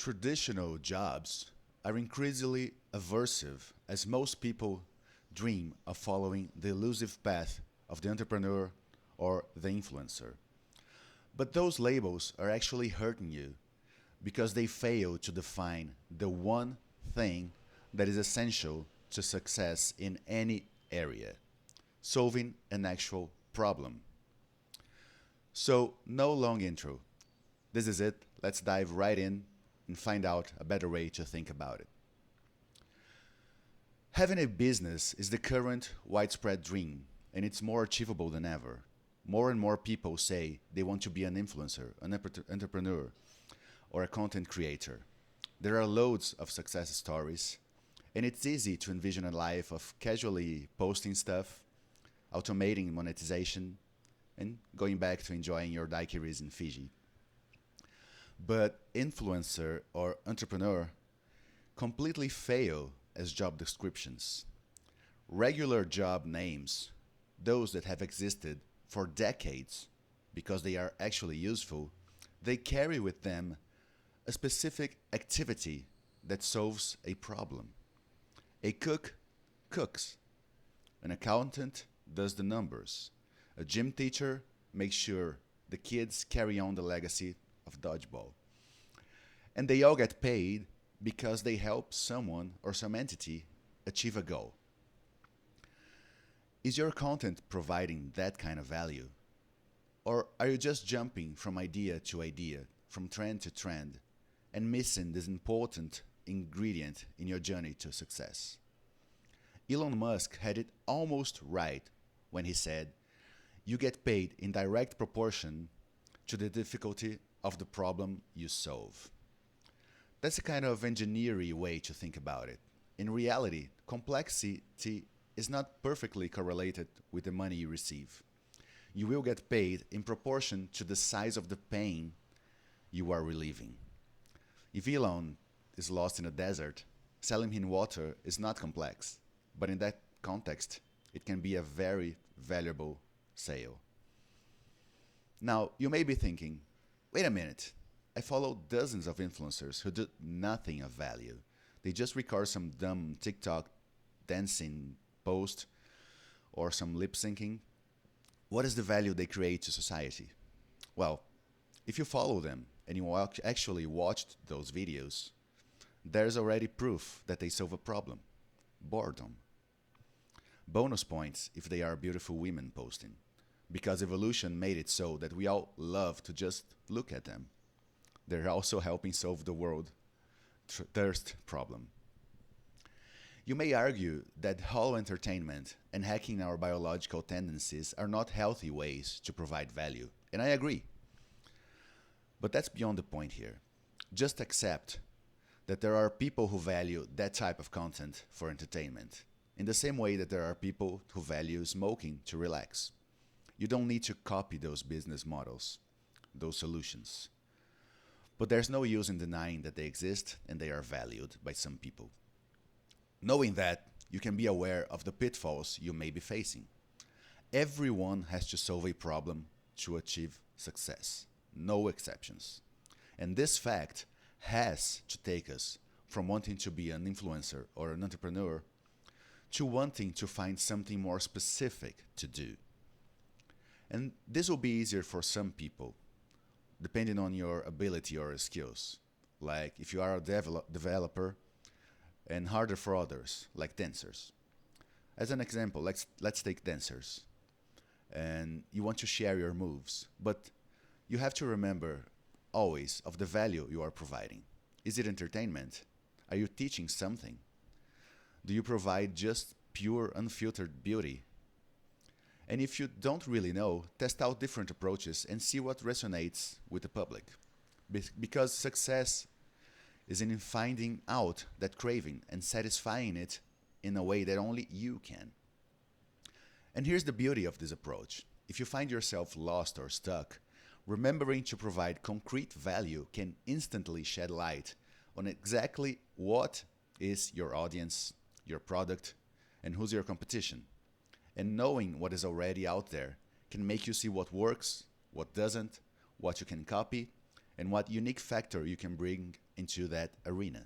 Traditional jobs are increasingly aversive as most people dream of following the elusive path of the entrepreneur or the influencer. But those labels are actually hurting you because they fail to define the one thing that is essential to success in any area: solving an actual problem. So, no long intro. This is it. Let's dive right in and find out a better way to think about it. Having a business is the current widespread dream, and it's more achievable than ever. More and more people say they want to be an influencer, an entrepreneur, or a content creator. There are loads of success stories, and it's easy to envision a life of casually posting stuff, automating monetization, and going back to enjoying your daiquiris in Fiji. But influencer or entrepreneur completely fail as job descriptions. Regular job names, those that have existed for decades because they are actually useful, they carry with them a specific activity that solves a problem. A cook cooks. An accountant does the numbers. A gym teacher makes sure the kids carry on the legacy of dodgeball. And they all get paid because they help someone or some entity achieve a goal. Is your content providing that kind of value? Or are you just jumping from idea to idea, from trend to trend, and missing this important ingredient in your journey to success? Elon Musk had it almost right when he said, "You get paid in direct proportion to the difficulty of the problem you solve." That's a kind of engineering way to think about it. In reality, complexity is not perfectly correlated with the money you receive. You will get paid in proportion to the size of the pain you are relieving. If Elon is lost in a desert, selling him water is not complex, but in that context, it can be a very valuable sale. Now, you may be thinking, wait a minute, I follow dozens of influencers who do nothing of value. They just record some dumb TikTok dancing post or some lip syncing. What is the value they create to society? Well, if you follow them and you actually watched those videos, there's already proof that they solve a problem: boredom. Bonus points if they are beautiful women posting, because evolution made it so that we all love to just look at them. They're also helping solve the world thirst problem. You may argue that hollow entertainment and hacking our biological tendencies are not healthy ways to provide value, and I agree. But that's beyond the point here. Just accept that there are people who value that type of content for entertainment, in the same way that there are people who value smoking to relax. You don't need to copy those business models, those solutions. But there's no use in denying that they exist and they are valued by some people. Knowing that, you can be aware of the pitfalls you may be facing. Everyone has to solve a problem to achieve success, no exceptions. And this fact has to take us from wanting to be an influencer or an entrepreneur to wanting to find something more specific to do. And this will be easier for some people, depending on your ability or skills. Like if you are a developer, and harder for others, like dancers. As an example, let's take dancers. And you want to share your moves, but you have to remember always of the value you are providing. Is it entertainment? Are you teaching something? Do you provide just pure, unfiltered beauty? And if you don't really know, test out different approaches and see what resonates with the public. Because success is in finding out that craving and satisfying it in a way that only you can. And here's the beauty of this approach. If you find yourself lost or stuck, remembering to provide concrete value can instantly shed light on exactly what is your audience, your product, and who's your competition. And knowing what is already out there can make you see what works, what doesn't, what you can copy, and what unique factor you can bring into that arena.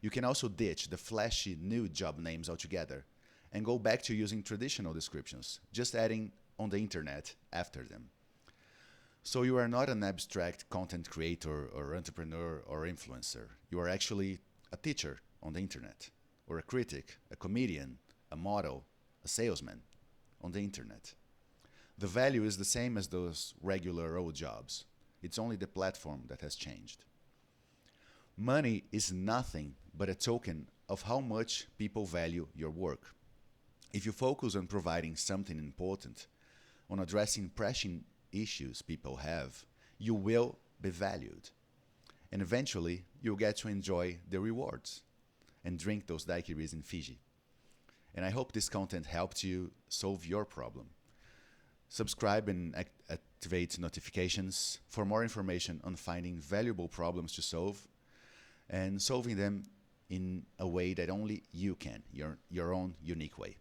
You can also ditch the flashy new job names altogether and go back to using traditional descriptions, just adding on the internet after them. So you are not an abstract content creator or entrepreneur or influencer. You are actually a teacher on the internet, or a critic, a comedian, a model, a salesman on the internet. The value is the same as those regular old jobs. It's only the platform that has changed. Money is nothing but a token of how much people value your work. If you focus on providing something important, on addressing pressing issues people have, you will be valued. And eventually, you'll get to enjoy the rewards and drink those daiquiris in Fiji. And I hope this content helped you solve your problem. Subscribe and activate notifications for more information on finding valuable problems to solve and solving them in a way that only you can, your own unique way.